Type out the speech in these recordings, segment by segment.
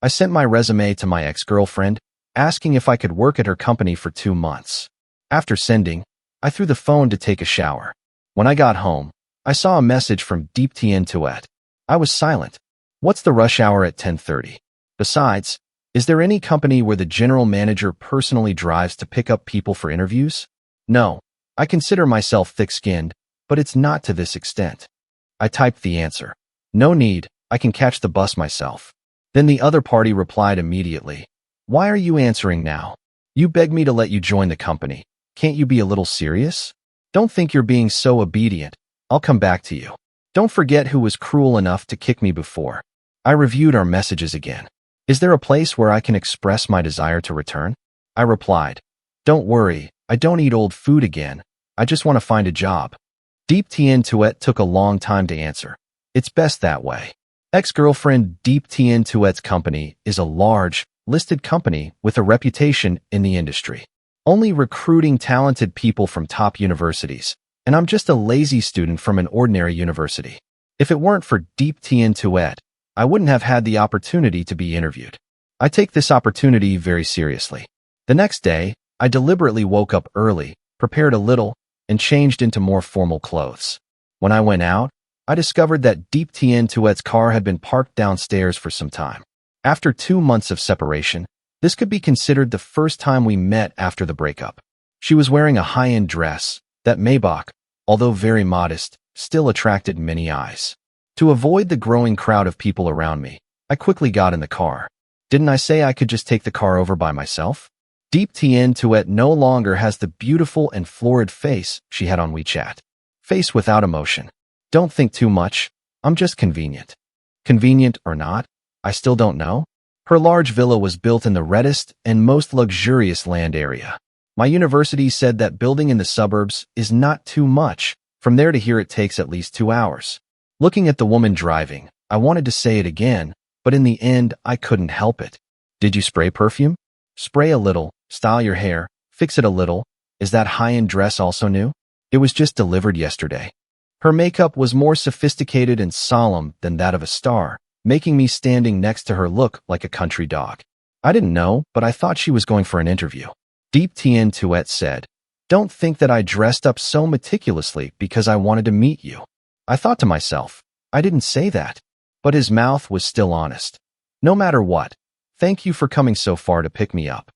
I sent my resume to my ex-girlfriend, asking if I could work at her company for 2 months. After sending, I threw the phone to take a shower. When I got home, I saw a message from Deep Tien Tuet. I was silent. What's the rush hour at 10:30? Besides, is there any company where the general manager personally drives to pick up people for interviews? No, I consider myself thick-skinned, but it's not to this extent. I typed the answer. No need, I can catch the bus myself. Then the other party replied immediately. Why are you answering now? You begged me to let you join the company. Can't you be a little serious? Don't think you're being so obedient. I'll come back to you. Don't forget who was cruel enough to kick me before. I reviewed our messages again. Is there a place where I can express my desire to return? I replied. Don't worry, I don't eat old food again. I just want to find a job. Deep Tien Tuet took a long time to answer. It's best that way. Ex-girlfriend Deep Tien Tuet's company is a large, listed company with a reputation in the industry, only recruiting talented people from top universities, and I'm just a lazy student from an ordinary university. If it weren't for Deep Tien Tuet, I wouldn't have had the opportunity to be interviewed. I take this opportunity very seriously. The next day, I deliberately woke up early, prepared a little, and changed into more formal clothes. When I went out, I discovered that Deep Tien Tuet's car had been parked downstairs for some time. After 2 months of separation, this could be considered the first time we met after the breakup. She was wearing a high-end dress that Maybach, although very modest, still attracted many eyes. To avoid the growing crowd of people around me, I quickly got in the car. Didn't I say I could just take the car over by myself? Deep Tien Tuet no longer has the beautiful and florid face she had on WeChat. Face without emotion. Don't think too much. I'm just convenient. Convenient or not, I still don't know. Her large villa was built in the reddest and most luxurious land area. My university said that building in the suburbs is not too much. From there to here it takes at least 2 hours. Looking at the woman driving, I wanted to say it again, but in the end, I couldn't help it. Did you spray perfume? Spray a little, style your hair, fix it a little. Is that high-end dress also new? It was just delivered yesterday. Her makeup was more sophisticated and solemn than that of a star, making me standing next to her look like a country dog. I didn't know, but I thought she was going for an interview. Deep Tien Tuet said, Don't think that I dressed up so meticulously because I wanted to meet you. I thought to myself, I didn't say that. But his mouth was still honest. No matter what, thank you for coming so far to pick me up.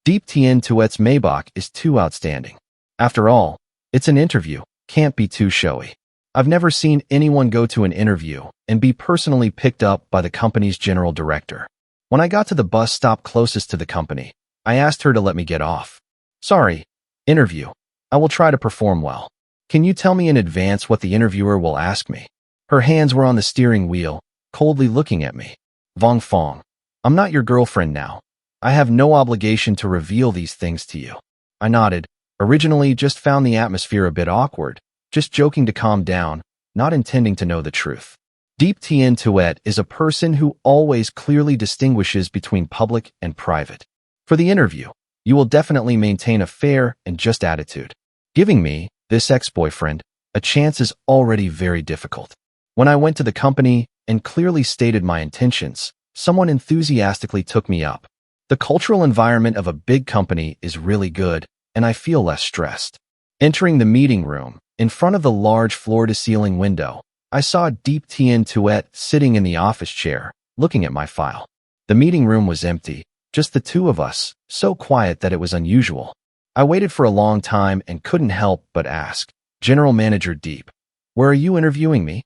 Deep Tien Tuet's Maybach is too outstanding. After all, it's an interview, can't be too showy. I've never seen anyone go to an interview and be personally picked up by the company's general director. When I got to the bus stop closest to the company, I asked her to let me get off. Sorry, interview. I will try to perform well. Can you tell me in advance what the interviewer will ask me? Her hands were on the steering wheel, coldly looking at me. Vong Fong, I'm not your girlfriend now. I have no obligation to reveal these things to you. I nodded, originally just found the atmosphere a bit awkward, just joking to calm down, not intending to know the truth. Deep Tien Tuet is a person who always clearly distinguishes between public and private. For the interview, you will definitely maintain a fair and just attitude. Giving me, this ex-boyfriend, a chance is already very difficult. When I went to the company and clearly stated my intentions, someone enthusiastically took me up. The cultural environment of a big company is really good, and I feel less stressed. Entering the meeting room, in front of the large floor-to-ceiling window, I saw Deep Tien Tuet sitting in the office chair, looking at my file. The meeting room was empty, just the two of us, so quiet that it was unusual. I waited for a long time and couldn't help but ask, General Manager Deep, where are you interviewing me?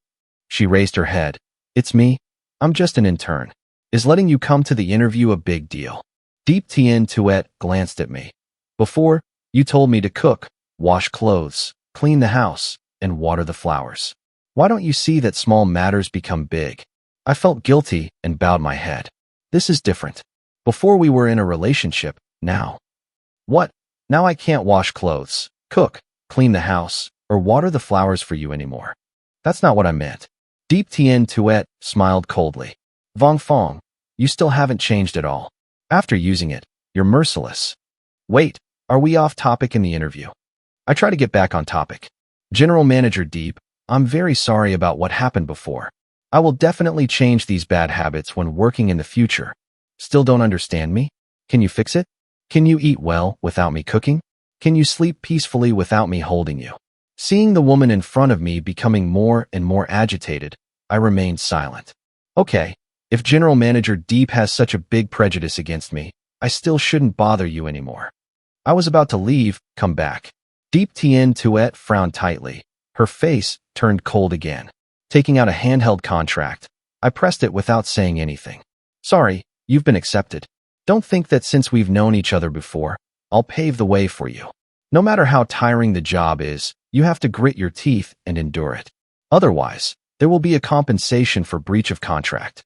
She raised her head. It's me. I'm just an intern. Is letting you come to the interview a big deal? Deep Tien Tuet glanced at me. Before, you told me to cook, wash clothes, clean the house, and water the flowers. Why don't you see that small matters become big? I felt guilty and bowed my head. This is different. Before we were in a relationship, now. What? Now I can't wash clothes, cook, clean the house, or water the flowers for you anymore. That's not what I meant. Deep Tien Tuet smiled coldly. Vong Fong, you still haven't changed at all. After using it, you're merciless. Wait, are we off topic in the interview? I try to get back on topic. General Manager Deep, I'm very sorry about what happened before. I will definitely change these bad habits when working in the future. Still don't understand me? Can you fix it? Can you eat well without me cooking? Can you sleep peacefully without me holding you? Seeing the woman in front of me becoming more and more agitated, I remained silent. Okay, if General Manager Deep has such a big prejudice against me, I still shouldn't bother you anymore. I was about to leave, come back. Deep Tien Tuet frowned tightly. Her face turned cold again. Taking out a handheld contract, I pressed it without saying anything. Sorry, you've been accepted. Don't think that since we've known each other before, I'll pave the way for you. No matter how tiring the job is, you have to grit your teeth and endure it. Otherwise, there will be a compensation for breach of contract.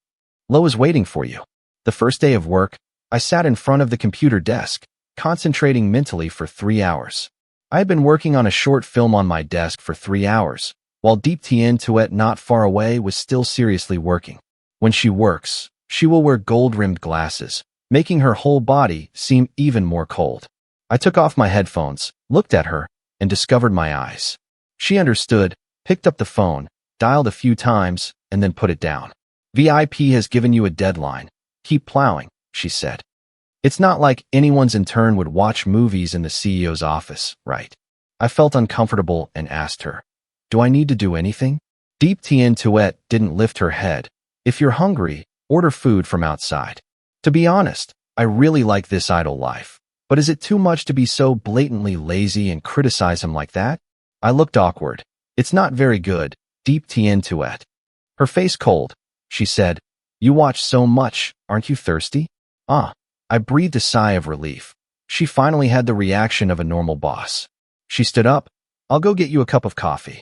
Lo is waiting for you. The first day of work, I sat in front of the computer desk, concentrating mentally for 3 hours. I had been working on a short film on my desk for 3 hours, while Deep Tien Tuet not far away was still seriously working. When she works, she will wear gold-rimmed glasses, making her whole body seem even more cold. I took off my headphones, looked at her, and discovered my eyes. She understood, picked up the phone, dialed a few times, and then put it down. VIP has given you a deadline. Keep plowing, she said. It's not like anyone's intern would watch movies in the CEO's office, right? I felt uncomfortable and asked her, do I need to do anything? Deep Tien Tuet didn't lift her head. If you're hungry, order food from outside. To be honest, I really like this idle life. But is it too much to be so blatantly lazy and criticize him like that? I looked awkward. It's not very good, Deep Tien Tuet. Her face cold. She said, you watch so much, aren't you thirsty? I breathed a sigh of relief. She finally had the reaction of a normal boss. She stood up. I'll go get you a cup of coffee.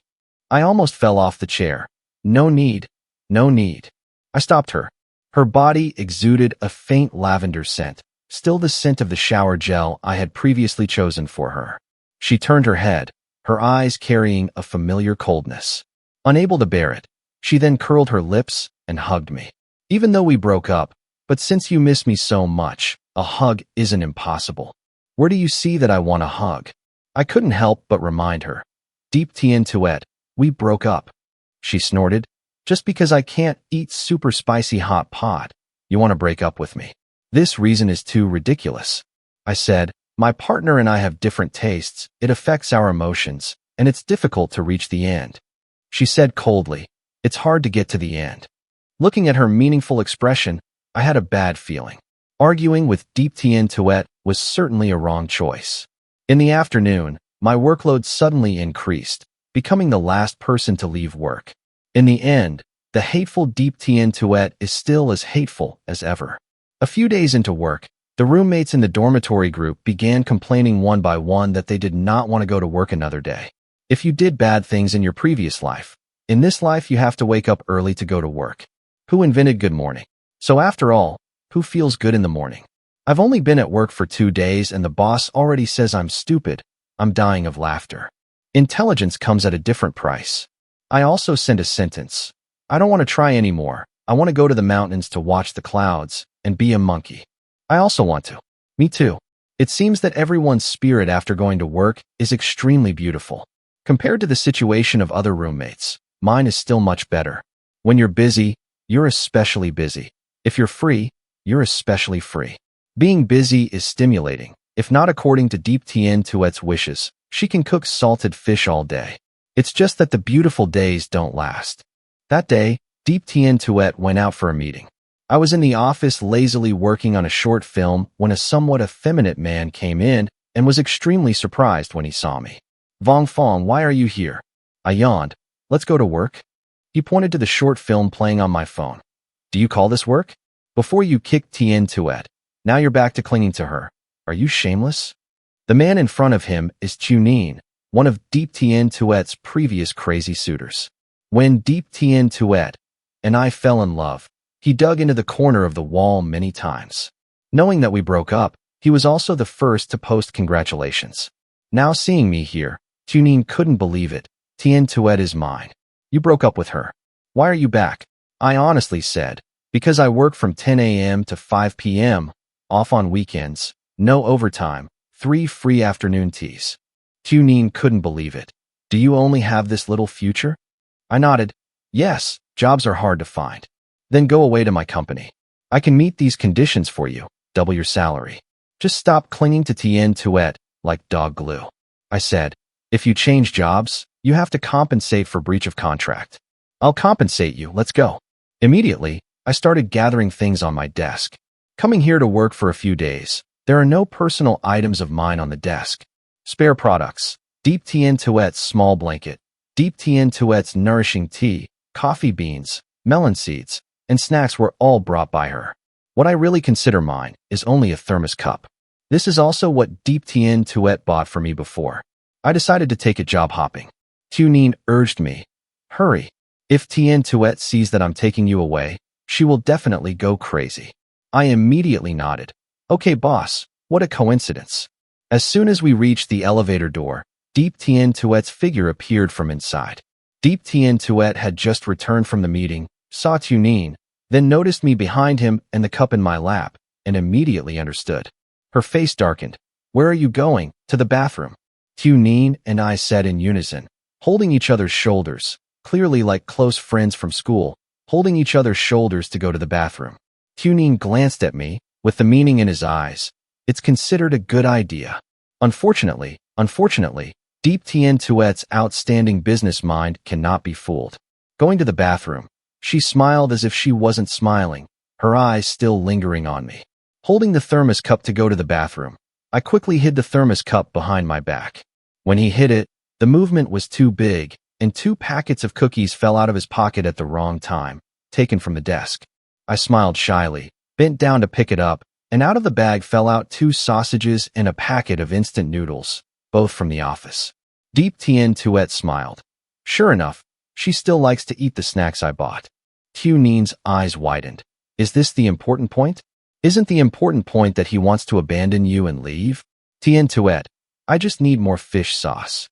I almost fell off the chair. No need. No need. I stopped her. Her body exuded a faint lavender scent, still the scent of the shower gel I had previously chosen for her. She turned her head, her eyes carrying a familiar coldness. Unable to bear it, she then curled her lips and hugged me. Even though we broke up, but since you miss me so much, a hug isn't impossible. Where do you see that I want a hug? I couldn't help but remind her. Deep Tien Tuet, we broke up. She snorted. Just because I can't eat super spicy hot pot, you want to break up with me? This reason is too ridiculous. I said, my partner and I have different tastes, it affects our emotions, and it's difficult to reach the end. She said coldly, it's hard to get to the end. Looking at her meaningful expression, I had a bad feeling. Arguing with Deep Tien Tuet was certainly a wrong choice. In the afternoon, my workload suddenly increased, becoming the last person to leave work. In the end, the hateful Deep Tien Tuet is still as hateful as ever. A few days into work, the roommates in the dormitory group began complaining one by one that they did not want to go to work another day. If you did bad things in your previous life, in this life you have to wake up early to go to work. Who invented good morning? So after all, who feels good in the morning? I've only been at work for 2 days and the boss already says I'm stupid. I'm dying of laughter. Intelligence comes at a different price. I also sent a sentence. I don't want to try anymore. I want to go to the mountains to watch the clouds and be a monkey. I also want to. Me too. It seems that everyone's spirit after going to work is extremely beautiful. Compared to the situation of other roommates, mine is still much better. When you're busy, you're especially busy. If you're free, you're especially free. Being busy is stimulating. If not according to Deep Tien Tuet's wishes, she can cook salted fish all day. It's just that the beautiful days don't last. That day, Deep Tien Tuet went out for a meeting. I was in the office lazily working on a short film when a somewhat effeminate man came in and was extremely surprised when he saw me. Vong Fong, why are you here? I yawned. Let's go to work. He pointed to the short film playing on my phone. Do you call this work? Before you kicked Tien Tuet, now you're back to clinging to her. Are you shameless? The man in front of him is Chunin, one of Deep Tien Tuet's previous crazy suitors. When Deep Tien Tuet and I fell in love, he dug into the corner of the wall many times. Knowing that we broke up, he was also the first to post congratulations. Now seeing me here, Chunin couldn't believe it. Tien Tuet is mine. You broke up with her. Why are you back? I honestly said, because I work from 10 a.m. to 5 p.m., off on weekends, no overtime, 3 free afternoon teas. Chunin couldn't believe it. Do you only have this little future? I nodded. Yes, jobs are hard to find. Then go away to my company. I can meet these conditions for you, double your salary. Just stop clinging to Tien Tuet like dog glue. I said, if you change jobs, you have to compensate for breach of contract. I'll compensate you, let's go. Immediately, I started gathering things on my desk. Coming here to work for a few days, there are no personal items of mine on the desk. Spare products, Deep Tien Tuet's small blanket, Deep Tien Tuet's nourishing tea, coffee beans, melon seeds, and snacks were all brought by her. What I really consider mine is only a thermos cup. This is also what Deep Tien Tuet bought for me before. I decided to take it job hopping. Tu Nin urged me, hurry. If Tien Tuet sees that I'm taking you away, she will definitely go crazy. I immediately nodded. Okay, boss, what a coincidence. As soon as we reached the elevator door, Deep Tien Tuet's figure appeared from inside. Deep Tien Tuet had just returned from the meeting, saw Tu Nin, then noticed me behind him and the cup in my lap, and immediately understood. Her face darkened. Where are you going? To the bathroom. Tu Nin and I said in unison, holding each other's shoulders, clearly like close friends from school, holding each other's shoulders to go to the bathroom. Tu Nin glanced at me, with the meaning in his eyes. It's considered a good idea. Unfortunately, Deep Tien Tuet's outstanding business mind cannot be fooled. Going to the bathroom, she smiled as if she wasn't smiling, her eyes still lingering on me. Holding the thermos cup to go to the bathroom, I quickly hid the thermos cup behind my back. When he hid it, the movement was too big, and 2 packets of cookies fell out of his pocket at the wrong time, taken from the desk. I smiled shyly, bent down to pick it up, and out of the bag fell out 2 sausages and a packet of instant noodles, both from the office. Deep Tien Tuet smiled. Sure enough, she still likes to eat the snacks I bought. Tu Nin's eyes widened. Is this the important point? Isn't the important point that he wants to abandon you and leave? Tien Tuet, I just need more fish sauce.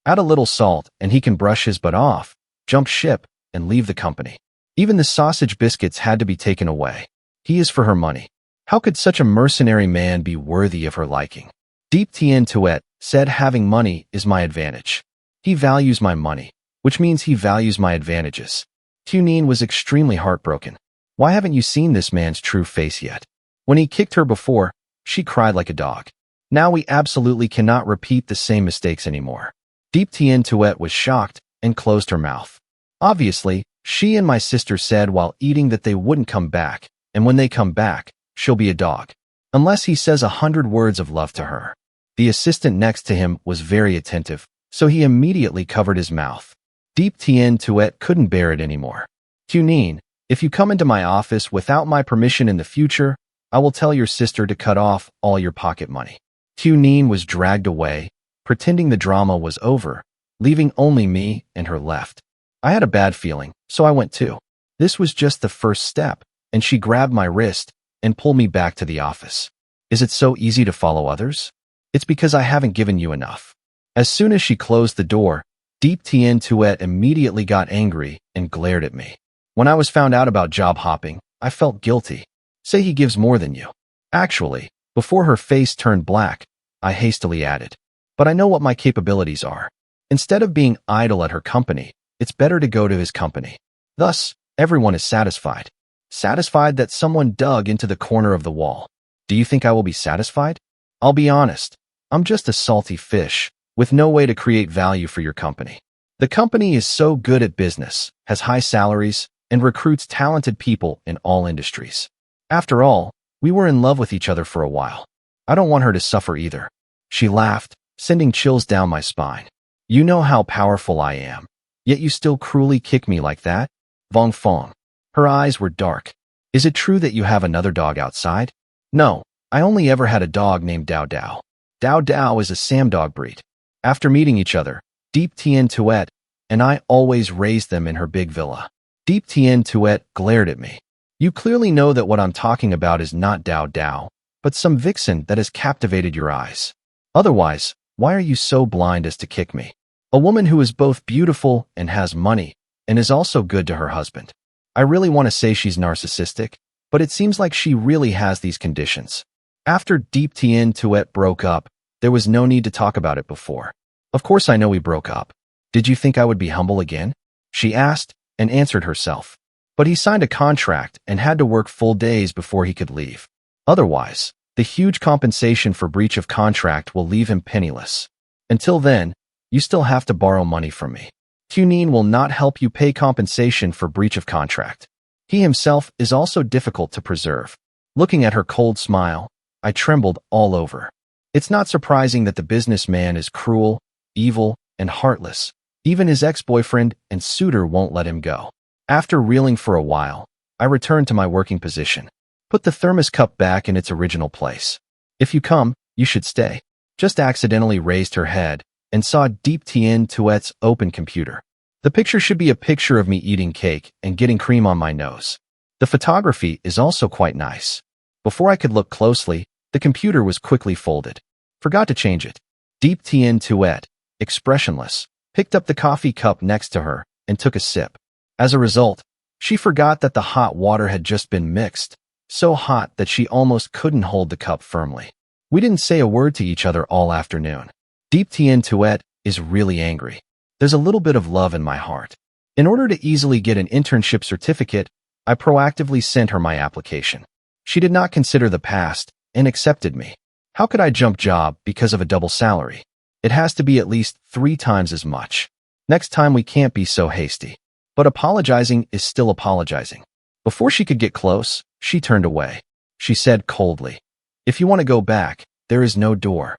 Add a little salt and he can brush his butt off, jump ship, and leave the company. Even the sausage biscuits had to be taken away. He is for her money. How could such a mercenary man be worthy of her liking? Deep Tien Tuet said having money is my advantage. He values my money, which means he values my advantages. Tu Nin was extremely heartbroken. Why haven't you seen this man's true face yet? When he kicked her before, she cried like a dog. Now we absolutely cannot repeat the same mistakes anymore. Deep Tien Tuet was shocked and closed her mouth. Obviously, she and my sister said while eating that they wouldn't come back, and when they come back, she'll be a dog. Unless he says 100 words of love to her. The assistant next to him was very attentive, so he immediately covered his mouth. Deep Tien Tuet couldn't bear it anymore. Tu Nin, if you come into my office without my permission in the future, I will tell your sister to cut off all your pocket money. Tu Nin was dragged away, pretending the drama was over, leaving only me and her left. I had a bad feeling, so I went too. This was just the first step, and she grabbed my wrist and pulled me back to the office. Is it so easy to follow others? It's because I haven't given you enough. As soon as she closed the door, Deep Tien Tuet immediately got angry and glared at me. When I was found out about job hopping, I felt guilty. Say he gives more than you. Actually, before her face turned black, I hastily added, but I know what my capabilities are. Instead of being idle at her company, it's better to go to his company. Thus, everyone is satisfied. Satisfied that someone dug into the corner of the wall. Do you think I will be satisfied? I'll be honest, I'm just a salty fish, with no way to create value for your company. The company is so good at business, has high salaries, and recruits talented people in all industries. After all, we were in love with each other for a while. I don't want her to suffer either. She laughed, sending chills down my spine. You know how powerful I am, yet you still cruelly kick me like that? Vong Fong. Her eyes were dark. Is it true that you have another dog outside? No, I only ever had a dog named Dao Dao. Dao Dao is a Samdog breed. After meeting each other, Deep Tien Tuet and I always raised them in her big villa. Deep Tien Tuet glared at me. You clearly know that what I'm talking about is not Dao Dao, but some vixen that has captivated your eyes. Otherwise, why are you so blind as to kick me? A woman who is both beautiful and has money, and is also good to her husband. I really want to say she's narcissistic, but it seems like she really has these conditions. After Deep Tien Tuet broke up, there was no need to talk about it before. Of course I know we broke up. Did you think I would be humble again? She asked and answered herself. But he signed a contract and had to work full days before he could leave. Otherwise, the huge compensation for breach of contract will leave him penniless. Until then, you still have to borrow money from me. Tunin will not help you pay compensation for breach of contract. He himself is also difficult to preserve. Looking at her cold smile, I trembled all over. It's not surprising that the businessman is cruel, evil, and heartless. Even his ex-boyfriend and suitor won't let him go. After reeling for a while, I returned to my working position. Put the thermos cup back in its original place. If you come, you should stay. Just accidentally raised her head and saw Deep Tien Tuet's open computer. The picture should be a picture of me eating cake and getting cream on my nose. The photography is also quite nice. Before I could look closely, the computer was quickly folded. Forgot to change it. Deep Tien Tuet, expressionless, picked up the coffee cup next to her and took a sip. As a result, she forgot that the hot water had just been mixed, so hot that she almost couldn't hold the cup firmly. We didn't say a word to each other all afternoon. Deep Tien Tuet is really angry. There's a little bit of love in my heart. In order to easily get an internship certificate, I proactively sent her my application. She did not consider the past and accepted me. How could I jump job because of a double salary? It has to be at least 3 times as much. Next time we can't be so hasty. But apologizing is still apologizing. Before she could get close, she turned away. She said coldly, "If you want to go back, there is no door."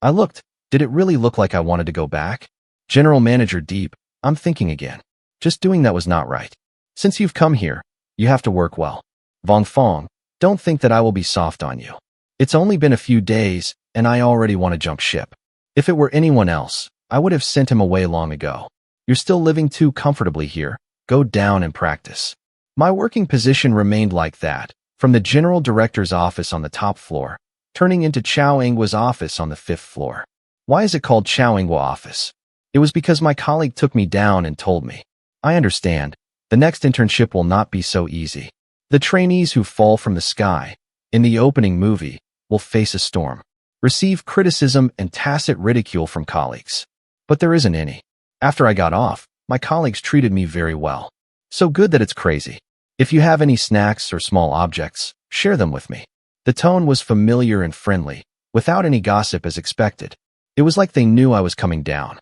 I looked. Did it really look like I wanted to go back? General Manager Deep, I'm thinking again. Just doing that was not right. Since you've come here, you have to work well. Vong Fong, don't think that I will be soft on you. It's only been a few days, and I already want to jump ship. If it were anyone else, I would have sent him away long ago. You're still living too comfortably here. Go down and practice. My working position remained like that, from the general director's office on the top floor, turning into Chao Ingwa's office on the 5th floor. Why is it called Chao Ingwa office? It was because my colleague took me down and told me, "I understand. The next internship will not be so easy. The trainees who fall from the sky, in the opening movie, will face a storm, receive criticism and tacit ridicule from colleagues. But there isn't any. After I got off, my colleagues treated me very well. So good that it's crazy. If you have any snacks or small objects, share them with me." The tone was familiar and friendly, without any gossip as expected. It was like they knew I was coming down.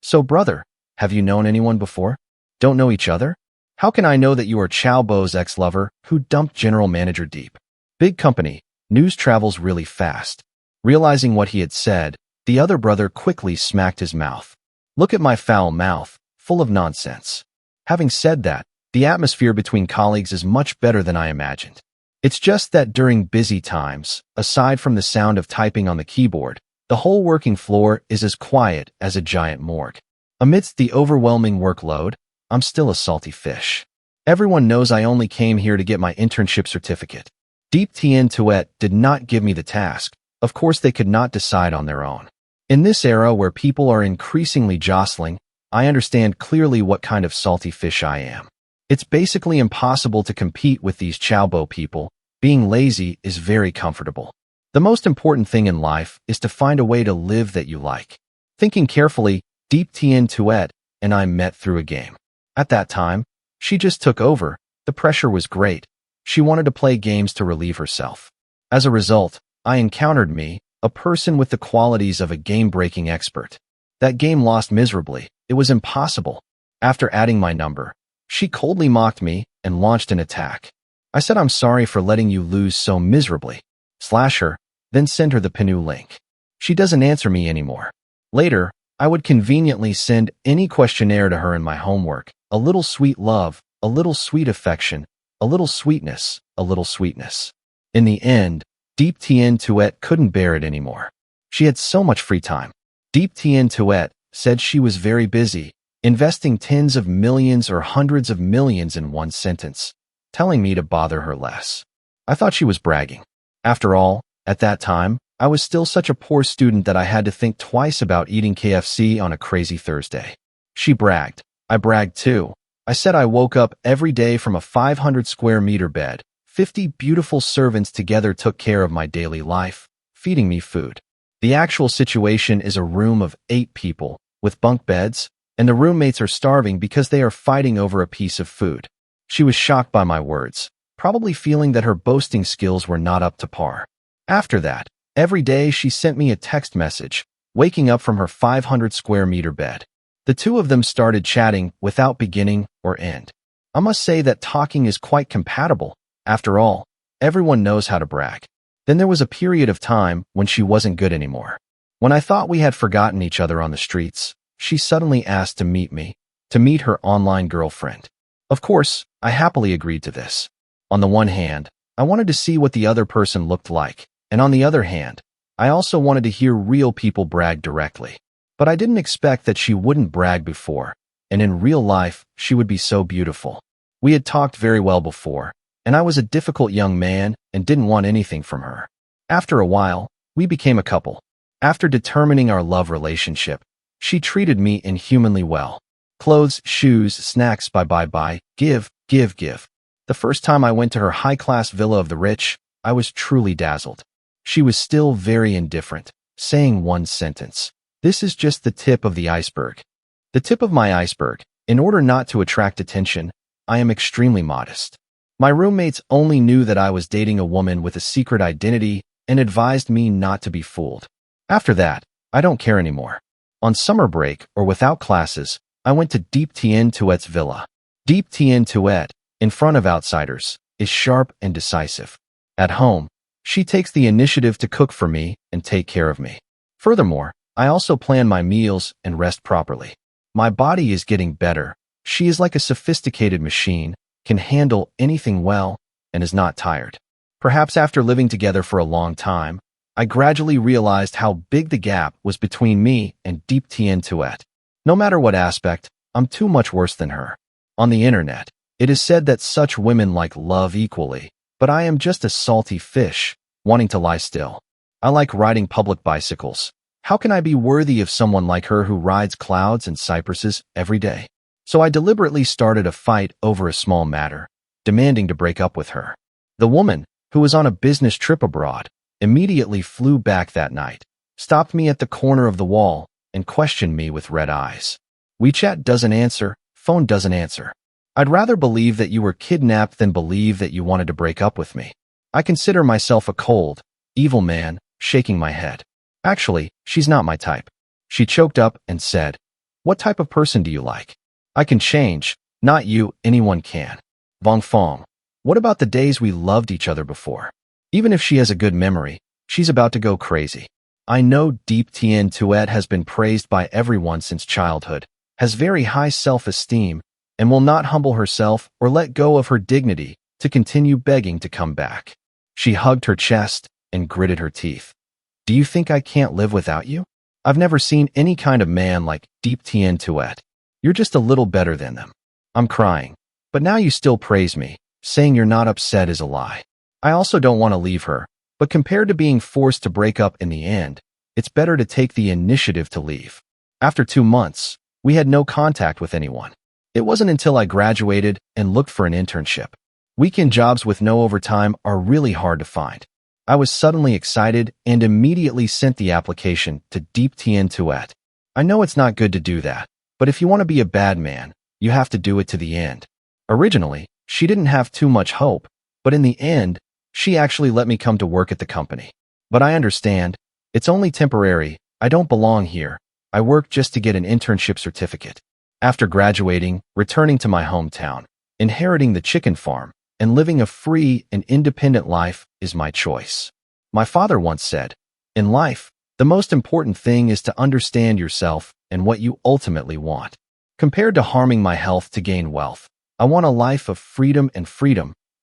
"So brother, have you known anyone before? Don't know each other? How can I know that you are Chao Bo's ex-lover who dumped General Manager Deep?" Big company, news travels really fast. Realizing what he had said, the other brother quickly smacked his mouth. "Look at my foul mouth, full of nonsense." Having said that, the atmosphere between colleagues is much better than I imagined. It's just that during busy times, aside from the sound of typing on the keyboard, the whole working floor is as quiet as a giant morgue. Amidst the overwhelming workload, I'm still a salty fish. Everyone knows I only came here to get my internship certificate. Deep Tien Tuet did not give me the task. Of course they could not decide on their own. In this era where people are increasingly jostling, I understand clearly what kind of salty fish I am. It's basically impossible to compete with these Chaobo people. Being lazy is very comfortable. The most important thing in life is to find a way to live that you like. Thinking carefully, Deep Tien Tuet and I met through a game. At that time, she just took over. The pressure was great. She wanted to play games to relieve herself. As a result, I encountered me, a person with the qualities of a game-breaking expert. That game lost miserably. It was impossible. After adding my number, she coldly mocked me and launched an attack. I said I'm sorry for letting you lose so miserably. Slash her, then send her the Pinu link. She doesn't answer me anymore. Later, I would conveniently send any questionnaire to her in my homework. A little sweet love, a little sweet affection, a little sweetness, a little sweetness. In the end, Deep Tien Tuet couldn't bear it anymore. She had so much free time. Deep Tien Tuet said she was very busy, investing tens of millions or hundreds of millions in one sentence, telling me to bother her less. I thought she was bragging. After all, at that time, I was still such a poor student that I had to think twice about eating KFC on a crazy Thursday. She bragged. I bragged too. I said I woke up every day from a 500 square meter bed. 50 beautiful servants together took care of my daily life, feeding me food. The actual situation is a room of 8 people, with bunk beds, and the roommates are starving because they are fighting over a piece of food. She was shocked by my words, probably feeling that her boasting skills were not up to par. After that, every day she sent me a text message, waking up from her 500 square meter bed. The two of them started chatting without beginning or end. I must say that talking is quite compatible. After all, everyone knows how to brag. Then there was a period of time when she wasn't good anymore. When I thought we had forgotten each other on the streets, she suddenly asked to meet her online girlfriend. Of course, I happily agreed to this. On the one hand, I wanted to see what the other person looked like, and on the other hand, I also wanted to hear real people brag directly. But I didn't expect that she wouldn't brag before, and in real life, she would be so beautiful. We had talked very well before, and I was a difficult young man and didn't want anything from her. After a while, we became a couple. After determining our love relationship, she treated me inhumanly well. Clothes, shoes, snacks, buy, give. The first time I went to her high-class villa of the rich, I was truly dazzled. She was still very indifferent, saying one sentence, "This is just the tip of the iceberg." The tip of my iceberg. In order not to attract attention, I am extremely modest. My roommates only knew that I was dating a woman with a secret identity and advised me not to be fooled. After that, I don't care anymore. On summer break or without classes, I went to Deep Tien Tuet's villa. Deep Tien Tuet, in front of outsiders, is sharp and decisive. At home, she takes the initiative to cook for me and take care of me. Furthermore, I also plan my meals and rest properly. My body is getting better. She is like a sophisticated machine, can handle anything well, and is not tired. Perhaps after living together for a long time, I gradually realized how big the gap was between me and Deep Tien Tuet. No matter what aspect, I'm too much worse than her. On the internet, it is said that such women like love equally, but I am just a salty fish, wanting to lie still. I like riding public bicycles. How can I be worthy of someone like her who rides clouds and cypresses every day? So I deliberately started a fight over a small matter, demanding to break up with her. The woman, who was on a business trip abroad, immediately flew back that night, stopped me at the corner of the wall, and questioned me with red eyes. WeChat doesn't answer, phone doesn't answer. I'd rather believe that you were kidnapped than believe that you wanted to break up with me. I consider myself a cold, evil man, shaking my head. Actually, she's not my type. She choked up and said, "What type of person do you like? I can change, not you, anyone can." Vong Fong. What about the days we loved each other before? Even if she has a good memory, she's about to go crazy. I know Deep Tien Tuet has been praised by everyone since childhood, has very high self-esteem, and will not humble herself or let go of her dignity to continue begging to come back. She hugged her chest and gritted her teeth. Do you think I can't live without you? I've never seen any kind of man like Deep Tien Tuet. You're just a little better than them. I'm crying. But now you still praise me. Saying you're not upset is a lie. I also don't want to leave her, but compared to being forced to break up in the end, it's better to take the initiative to leave. After 2 months, we had no contact with anyone. It wasn't until I graduated and looked for an internship. Weekend jobs with no overtime are really hard to find. I was suddenly excited and immediately sent the application to Deep Tien Tuet. I know it's not good to do that, but if you want to be a bad man, you have to do it to the end. Originally, she didn't have too much hope, but in the end, she actually let me come to work at the company. But I understand, it's only temporary, I don't belong here, I work just to get an internship certificate. After graduating, returning to my hometown, inheriting the chicken farm, and living a free and independent life is my choice. My father once said, in life, the most important thing is to understand yourself and what you ultimately want. Compared to harming my health to gain wealth, I want a life of freedom,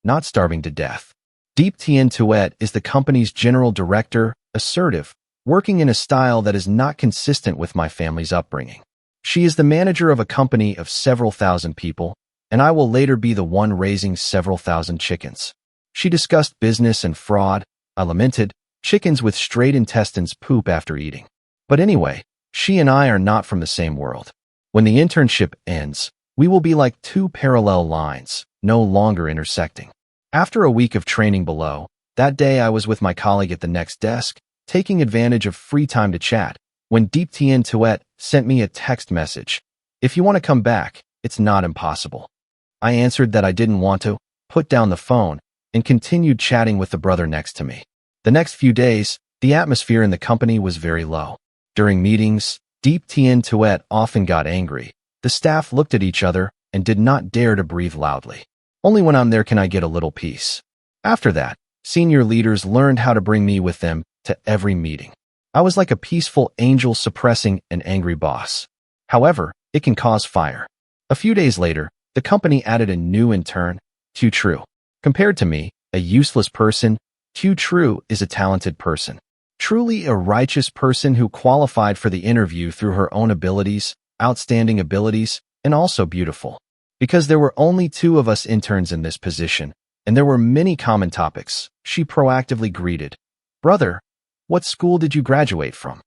not starving to death. Deep Tien Tuet is the company's general director, assertive, working in a style that is not consistent with my family's upbringing. She is the manager of a company of several thousand people, and I will later be the one raising several thousand chickens. She discussed business and fraud. I lamented, chickens with straight intestines poop after eating. But anyway, she and I are not from the same world. When the internship ends, we will be like two parallel lines, no longer intersecting. After a week of training below, that day I was with my colleague at the next desk, taking advantage of free time to chat, when Deep Tien Tuet sent me a text message. If you want to come back, it's not impossible. I answered that I didn't want to, put down the phone, and continued chatting with the brother next to me. The next few days, the atmosphere in the company was very low. During meetings, Deep Tien Tuet often got angry. The staff looked at each other and did not dare to breathe loudly. Only when I'm there can I get a little peace. After that, senior leaders learned how to bring me with them to every meeting. I was like a peaceful angel suppressing an angry boss. However, it can cause fire. A few days later, the company added a new intern, Q True. Compared to me, a useless person, Q True is a talented person. Truly a righteous person who qualified for the interview through her own abilities, outstanding abilities, and also beautiful. Because there were only 2 of us interns in this position, and there were many common topics, she proactively greeted. Brother, what school did you graduate from?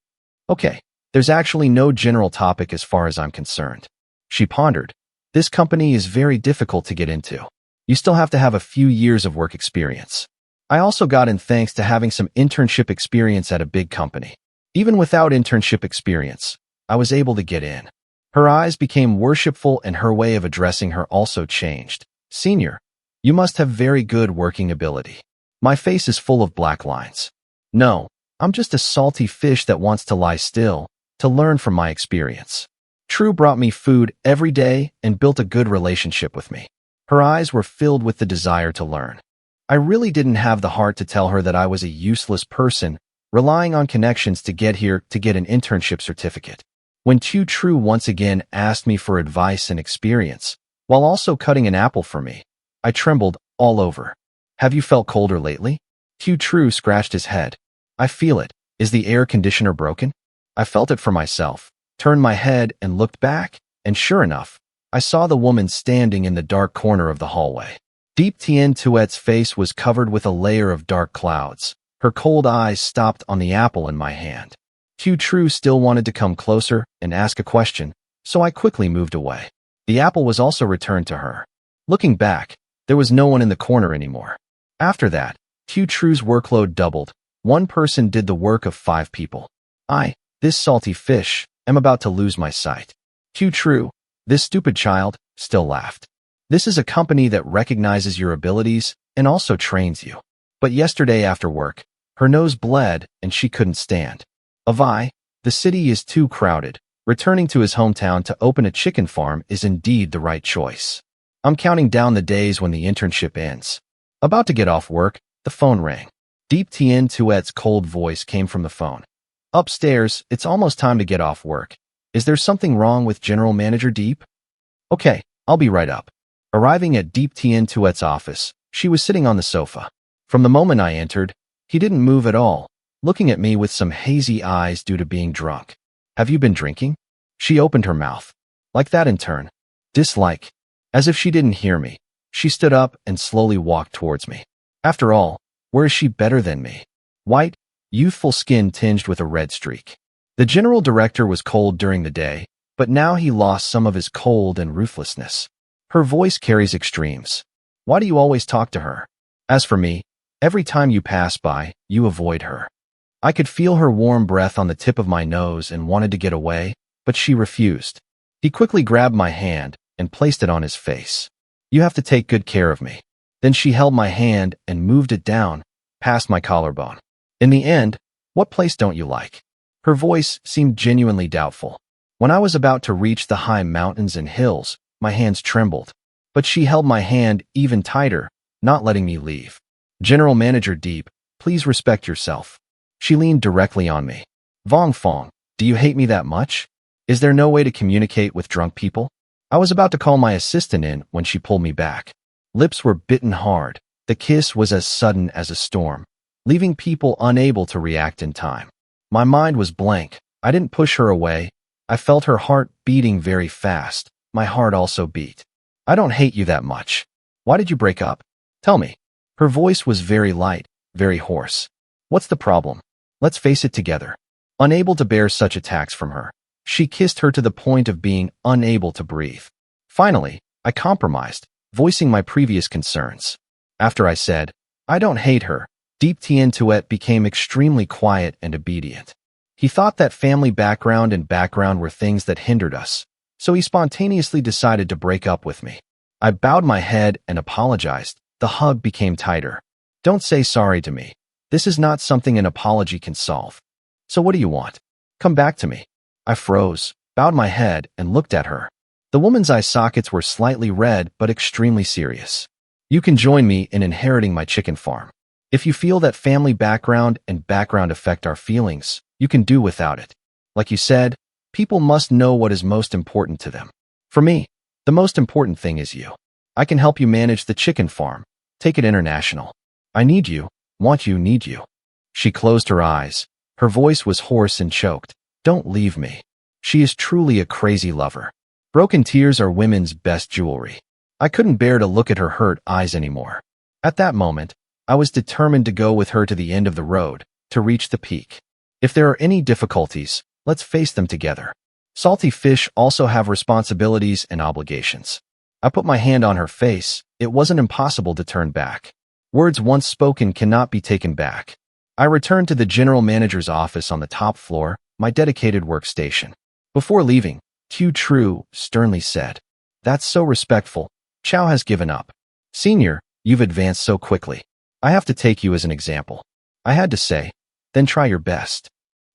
Okay, there's actually no general topic as far as I'm concerned. She pondered. This company is very difficult to get into. You still have to have a few years of work experience. I also got in thanks to having some internship experience at a big company. Even without internship experience, I was able to get in. Her eyes became worshipful and her way of addressing her also changed. Senior, you must have very good working ability. My face is full of black lines. No, I'm just a salty fish that wants to lie still, to learn from my experience. True brought me food every day and built a good relationship with me. Her eyes were filled with the desire to learn. I really didn't have the heart to tell her that I was a useless person, relying on connections to get here to get an internship certificate. When Q True once again asked me for advice and experience, while also cutting an apple for me, I trembled all over. Have you felt colder lately? Q True scratched his head. I feel it. Is the air conditioner broken? I felt it for myself, turned my head and looked back, and sure enough, I saw the woman standing in the dark corner of the hallway. Deep Tien Tuet's face was covered with a layer of dark clouds. Her cold eyes stopped on the apple in my hand. Q True still wanted to come closer and ask a question, so I quickly moved away. The apple was also returned to her. Looking back, there was no one in the corner anymore. After that, Q True's workload doubled. One person did the work of 5 people. This salty fish, am about to lose my sight. Q True, this stupid child, still laughed. This is a company that recognizes your abilities and also trains you. But yesterday after work, her nose bled and she couldn't stand. Avi, the city is too crowded. Returning to his hometown to open a chicken farm is indeed the right choice. I'm counting down the days when the internship ends. About to get off work, the phone rang. Deep Tien Tuet's cold voice came from the phone. Upstairs, it's almost time to get off work. Is there something wrong with General Manager Deep? Okay, I'll be right up. Arriving at Deep Tien Tuet's office, she was sitting on the sofa. From the moment I entered, he didn't move at all, looking at me with some hazy eyes due to being drunk. Have you been drinking? She opened her mouth. Like that in turn. Dislike. As if she didn't hear me, she stood up and slowly walked towards me. After all, where is she better than me? White, youthful skin tinged with a red streak. The general director was cold during the day, but now he lost some of his cold and ruthlessness. Her voice carries extremes. Why do you always talk to her? As for me, every time you pass by, you avoid her. I could feel her warm breath on the tip of my nose and wanted to get away, but she refused. He quickly grabbed my hand and placed it on his face. You have to take good care of me. Then she held my hand and moved it down, past my collarbone. In the end, what place don't you like? Her voice seemed genuinely doubtful. When I was about to reach the high mountains and hills, my hands trembled. But she held my hand even tighter, not letting me leave. General Manager Deep, please respect yourself. She leaned directly on me. Vong Fong, do you hate me that much? Is there no way to communicate with drunk people? I was about to call my assistant in when she pulled me back. Lips were bitten hard. The kiss was as sudden as a storm, leaving people unable to react in time. My mind was blank. I didn't push her away. I felt her heart beating very fast. My heart also beat. I don't hate you that much. Why did you break up? Tell me. Her voice was very light, very hoarse. What's the problem? Let's face it together. Unable to bear such attacks from her, she kissed her to the point of being unable to breathe. Finally, I compromised, voicing my previous concerns. After I said, I don't hate her, Deep Tien Tuet became extremely quiet and obedient. He thought that family background and background were things that hindered us, so he spontaneously decided to break up with me. I bowed my head and apologized. The hug became tighter. Don't say sorry to me. This is not something an apology can solve. So what do you want? Come back to me. I froze, bowed my head, and looked at her. The woman's eye sockets were slightly red but extremely serious. You can join me in inheriting my chicken farm. If you feel that family background and background affect our feelings, you can do without it. Like you said, people must know what is most important to them. For me, the most important thing is you. I can help you manage the chicken farm, take it international. I need you, want you, need you. She closed her eyes. Her voice was hoarse and choked. Don't leave me. She is truly a crazy lover. Broken tears are women's best jewelry. I couldn't bear to look at her hurt eyes anymore. At that moment, I was determined to go with her to the end of the road, to reach the peak. If there are any difficulties, let's face them together. Salty fish also have responsibilities and obligations. I put my hand on her face. It wasn't impossible to turn back. Words once spoken cannot be taken back. I returned to the general manager's office on the top floor, my dedicated workstation. Before leaving, Q True sternly said, "That's so respectful. Chow has given up. Senior, you've advanced so quickly. I have to take you as an example." I had to say, "Then try your best."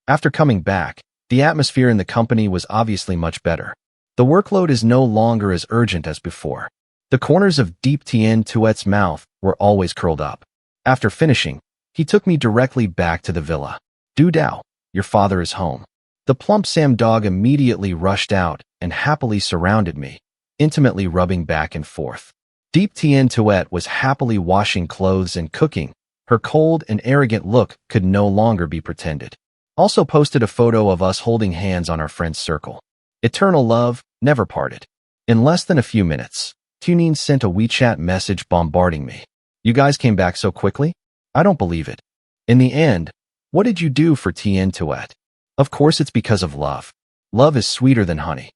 After coming back, the atmosphere in the company was obviously much better. The workload is no longer as urgent as before. The corners of Deep Tien Tuet's mouth were always curled up. After finishing, he took me directly back to the villa. "Du Dao, your father is home." The plump Sam dog immediately rushed out and happily surrounded me, intimately rubbing back and forth. Deep Tien Tuet was happily washing clothes and cooking. Her cold and arrogant look could no longer be pretended. Also posted a photo of us holding hands on our friend's circle. Eternal love, never parted. In less than a few minutes, Tunin sent a WeChat message bombarding me. "You guys came back so quickly? I don't believe it. In the end, what did you do for Tien Tuet?" Of course it's because of love. Love is sweeter than honey.